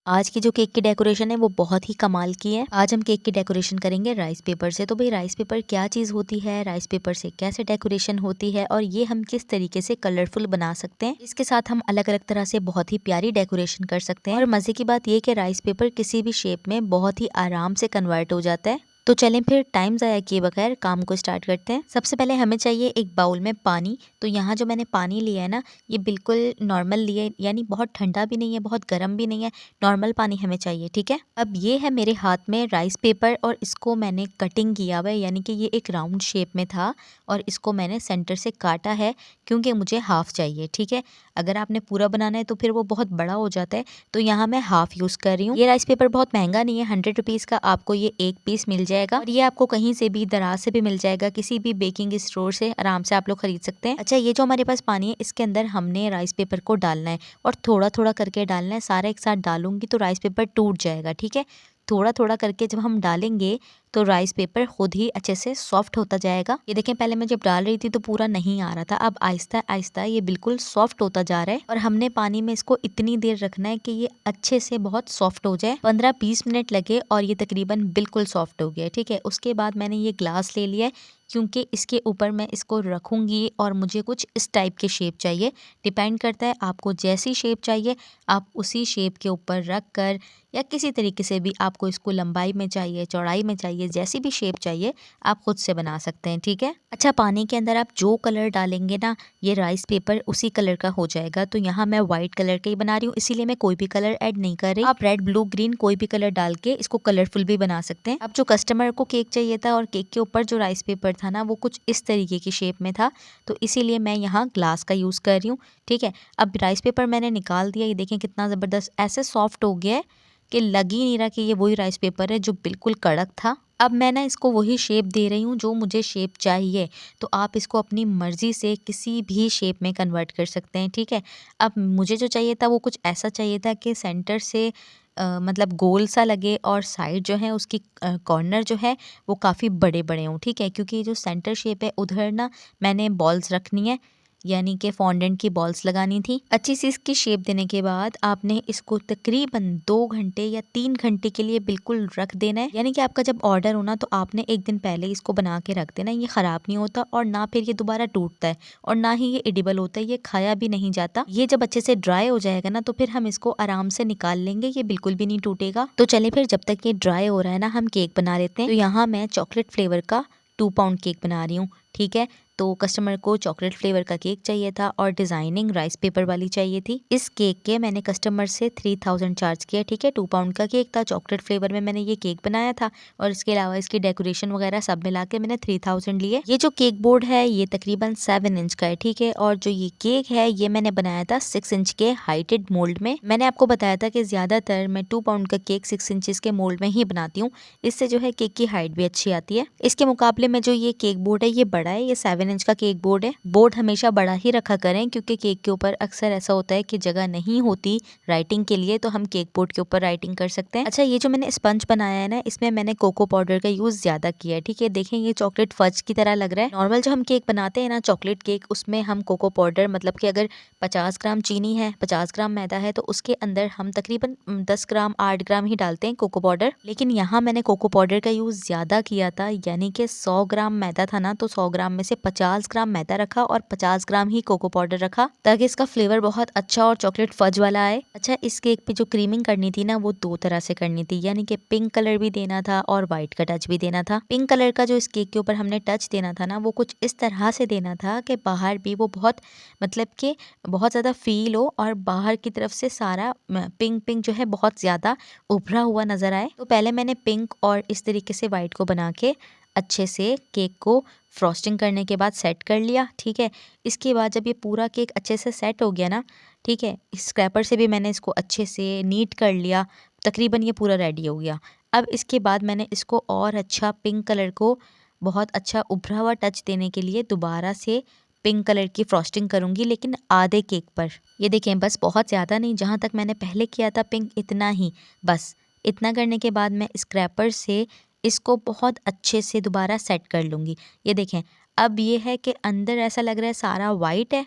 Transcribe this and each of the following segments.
आज की जो केक की डेकोरेशन है वो बहुत ही कमाल की है। आज हम केक की डेकोरेशन करेंगे राइस पेपर से। तो भाई राइस पेपर क्या चीज़ होती है, राइस पेपर से कैसे डेकोरेशन होती है और ये हम किस तरीके से कलरफुल बना सकते हैं। इसके साथ हम अलग अलग तरह से बहुत ही प्यारी डेकोरेशन कर सकते हैं। और मजे की बात ये कि राइस पेपर किसी भी शेप में बहुत ही आराम से कन्वर्ट हो जाता है। तो चलें फिर टाइम ज़ाया किए बगैर काम को स्टार्ट करते हैं। सबसे पहले हमें चाहिए एक बाउल में पानी। तो यहाँ जो मैंने पानी लिया है ना, ये बिल्कुल नॉर्मल लिया है, यानी बहुत ठंडा भी नहीं है, बहुत गर्म भी नहीं है, नॉर्मल पानी हमें चाहिए। ठीक है, अब ये है मेरे हाथ में राइस पेपर और इसको मैंने कटिंग किया हुआ है, यानी कि ये एक राउंड शेप में था और इसको मैंने सेंटर से काटा है क्योंकि मुझे हाफ चाहिए। ठीक है, अगर आपने पूरा बनाना है तो फिर वो बहुत बड़ा हो जाता है, तो यहाँ मैं हाफ यूज़ कर रही हूँ। ये राइस पेपर बहुत महंगा नहीं है, 100 रुपीज़ का आपको ये एक पीस मिल जाएगा और ये आपको कहीं से भी दराज से भी मिल जाएगा, किसी भी बेकिंग स्टोर से आराम से आप लोग खरीद सकते हैं। अच्छा, ये जो हमारे पास पानी है इसके अंदर हमने राइस पेपर को डालना है और थोड़ा थोड़ा करके डालना है। सारा एक साथ डालूंगी तो राइस पेपर टूट जाएगा। ठीक है, थोड़ा थोड़ा करके जब हम डालेंगे तो राइस पेपर खुद ही अच्छे से सॉफ्ट होता जाएगा। ये देखें, पहले मैं जब डाल रही थी तो पूरा नहीं आ रहा था, अब आहिस्ता आहिस्ता ये बिल्कुल सॉफ्ट होता जा रहा है। और हमने पानी में इसको इतनी देर रखना है कि ये अच्छे से बहुत सॉफ्ट हो जाए, 15-20 मिनट लगे और ये तकरीबन बिल्कुल सॉफ्ट हो गया। ठीक है, उसके बाद मैंने ये ग्लास ले लिया है क्योंकि इसके ऊपर मैं इसको रखूंगी और मुझे कुछ इस टाइप के शेप चाहिए। डिपेंड करता है आपको जैसी शेप चाहिए, आप उसी शेप के ऊपर रख कर या किसी तरीके से भी, आपको इसको लंबाई में चाहिए, चौड़ाई में चाहिए, जैसी भी शेप चाहिए आप खुद से बना सकते हैं। ठीक है, अच्छा, पानी के अंदर आप जो कलर डालेंगे ना, ये राइस पेपर उसी कलर का हो जाएगा। तो यहाँ मैं व्हाइट कलर का ही बना रही हूँ, इसीलिए मैं कोई भी कलर ऐड नहीं कर रही। आप रेड, ब्लू, ग्रीन कोई भी कलर डाल के इसको कलरफुल भी बना सकते हैं। अब जो कस्टमर को केक चाहिए था और केक के ऊपर जो राइस पेपर था ना, वो कुछ इस तरीके की शेप में था, तो इसीलिए मैं यहाँ ग्लास का यूज़ कर रही हूँ। ठीक है, अब राइस पेपर मैंने निकाल दिया, ये देखें कितना ज़बरदस्त ऐसे सॉफ्ट हो गया है कि लग ही नहीं रहा कि ये वही राइस पेपर है जो बिल्कुल कड़क था। अब मैं ना इसको वही शेप दे रही हूँ जो मुझे शेप चाहिए, तो आप इसको अपनी मर्ज़ी से किसी भी शेप में कन्वर्ट कर सकते हैं। ठीक है, अब मुझे जो चाहिए था वो कुछ ऐसा चाहिए था कि सेंटर से मतलब गोल सा लगे और साइड जो है उसकी कॉर्नर जो है वो काफ़ी बड़े बड़े हों। ठीक है, क्योंकि जो सेंटर शेप है उधर ना मैंने बॉल्स रखनी है, यानी कि फॉन्डेंट की बॉल्स लगानी थी। अच्छी सी इसकी शेप देने के बाद आपने इसको तकरीबन 2 घंटे या 3 घंटे के लिए बिल्कुल रख देना है। यानी कि आपका जब ऑर्डर हो ना तो आपने एक दिन पहले इसको बना के रख देना है। ये ख़राब नहीं होता और ना फिर ये दोबारा टूटता है और ना ही ये एडिबल होता है, ये खाया भी नहीं जाता। ये जब अच्छे से ड्राई हो जाएगा ना तो फिर हम इसको आराम से निकाल लेंगे, ये बिल्कुल भी नहीं टूटेगा। तो चलिए फिर जब तक ये ड्राई हो रहा है ना, हम केक बना लेते हैं। तो यहाँ मैं चॉकलेट फ्लेवर का 2 पाउंड केक बना रही हूँ। ठीक है, तो कस्टमर को चॉकलेट फ्लेवर का केक चाहिए था और डिज़ाइनिंग राइस पेपर वाली चाहिए थी। इस केक के मैंने कस्टमर से 3000 चार्ज किया। ठीक है, 2 पाउंड का केक था, चॉकलेट फ्लेवर में मैंने ये केक बनाया था और इसके अलावा इसकी डेकोरेशन वगैरह सब मिला के मैंने 3000 लिए। ये जो केक बोर्ड है ये तकरीबन 7 इंच का है। ठीक है, और जो ये केक है ये मैंने बनाया था 6 इंच के हाइटेड मोल्ड में। मैंने आपको बताया था कि ज़्यादातर मैं 2 पाउंड का केक 6 इंचेस के मोल्ड में ही बनाती हूँ, इससे जो है केक की हाइट भी अच्छी आती है। इसके मुकाबले में जो ये केक बोर्ड है ये बड़ा है, ये 7 इंच का केक बोर्ड है। बोर्ड हमेशा बड़ा ही रखा करें क्योंकि केक के ऊपर अक्सर ऐसा होता है कि जगह नहीं होती राइटिंग के लिए, तो हम केक बोर्ड के ऊपर राइटिंग कर सकते हैं। अच्छा, ये जो मैंने स्पंज बनाया है ना, इसमें मैंने कोको पाउडर का यूज ज्यादा किया है। ठीक है, देखें ये चॉकलेट फज की तरह लग रहा है। नॉर्मल जो हम केक बनाते हैं ना चॉकलेट केक, उसमें हम कोको पाउडर, मतलब कि अगर 50 ग्राम चीनी है, 50 ग्राम मैदा है, तो उसके अंदर हम तकरीबन 10 ग्राम 8 ग्राम ही डालते हैं कोको पाउडर। लेकिन यहाँ मैंने कोको पाउडर का यूज ज्यादा किया था, यानी कि 100 ग्राम मैदा था ना, तो 100 ग्राम में से 50 ग्राम मैदा रखा और 50 ग्राम ही कोको पाउडर रखा, ताकि इसका फ्लेवर बहुत अच्छा और चॉकलेट फज वाला आए। अच्छा, इस केक पे जो क्रीमिंग करनी थी ना वो 2 तरह से करनी थी, यानी कि पिंक कलर भी देना था और व्हाइट का टच भी देना था। पिंक कलर का जो इस केक के ऊपर हमने टच देना था ना, वो कुछ इस तरह से देना था कि बाहर भी वो बहुत, मतलब कि बहुत ज़्यादा फील हो और बाहर की तरफ से सारा पिंक पिंक जो है बहुत ज़्यादा उभरा हुआ नज़र आए। तो पहले मैंने पिंक और इस तरीके से वाइट को बना के अच्छे से केक को फ्रॉस्टिंग करने के बाद सेट कर लिया। ठीक है, इसके बाद जब ये पूरा केक अच्छे से सेट हो गया ना, ठीक है, स्क्रैपर से भी मैंने इसको अच्छे से नीट कर लिया, तकरीबन ये पूरा रेडी हो गया। अब इसके बाद मैंने इसको और अच्छा पिंक कलर को बहुत अच्छा उभरा हुआ टच देने के लिए दोबारा से पिंक कलर की फ्रॉस्टिंग करूँगी, लेकिन आधे केक पर। ये देखें, बस बहुत ज़्यादा नहीं, जहाँ तक मैंने पहले किया था पिंक इतना ही, बस इतना करने के बाद मैं स्क्रैपर से इसको बहुत अच्छे से दोबारा सेट कर लूँगी। ये देखें, अब ये है कि अंदर ऐसा लग रहा है सारा वाइट है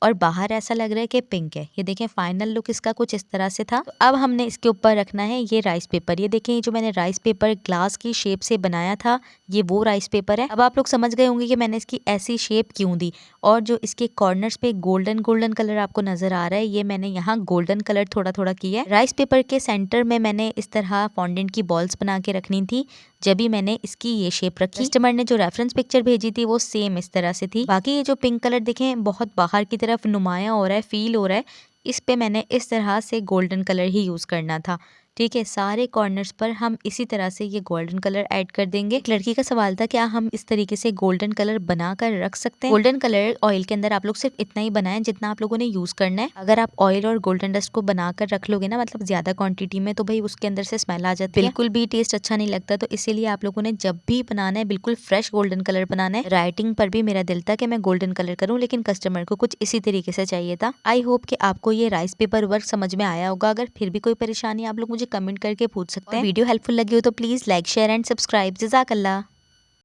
और बाहर ऐसा लग रहा है कि पिंक है। ये देखें फाइनल लुक इसका कुछ इस तरह से था। तो अब हमने इसके ऊपर रखना है ये राइस पेपर। ये देखें ये जो मैंने राइस पेपर ग्लास की शेप से बनाया था ये वो राइस पेपर है। अब आप लोग समझ गए होंगे कि मैंने इसकी ऐसी शेप क्यों दी। और जो इसके कॉर्नर्स पे गोल्डन गोल्डन कलर आपको नजर आ रहा है ये मैंने यहाँ गोल्डन कलर थोड़ा थोड़ा किया है। राइस पेपर के सेंटर में मैंने इस तरह फॉन्डेंट की बॉल्स बना के रखनी थी। जब भी मैंने इसकी ये शेप रखी, कस्टमर ने जो रेफरेंस पिक्चर भेजी थी वो सेम इस तरह से थी। बाकी ये जो पिंक कलर देखें बहुत बाहर की तरफ नुमाया हो रहा है, फील हो रहा है, इस पे मैंने इस तरह से गोल्डन कलर ही यूज करना था। ठीक है, सारे कॉर्नर्स पर हम इसी तरह से ये गोल्डन कलर ऐड कर देंगे। एक लड़की का सवाल था क्या हम इस तरीके से गोल्डन कलर बना कर रख सकते हैं। गोल्डन कलर ऑयल के अंदर आप लोग सिर्फ इतना ही बनाएं जितना आप लोगों ने यूज करना है। अगर आप ऑयल और गोल्डन डस्ट को बनाकर रख लोगे ना, मतलब ज्यादा क्वांटिटी में, तो भाई उसके अंदर से स्मेल आ जाती है, बिल्कुल भी टेस्ट अच्छा नहीं लगता। तो इसीलिए आप लोगों ने जब भी बनाना है बिल्कुल फ्रेश गोल्डन कलर बनाना है। राइटिंग पर भी मेरा दिल था कि मैं गोल्डन कलर करूँ, लेकिन कस्टमर को कुछ इसी तरीके से चाहिए था। आई होप कि आपको ये राइस पेपर वर्क समझ में आया होगा। अगर फिर भी कोई परेशानी आप लोग मुझे कमेंट करके पूछ सकते हैं। वीडियो हेल्पफुल लगी हो तो please like share and subscribe. जज़ाकल्लाह।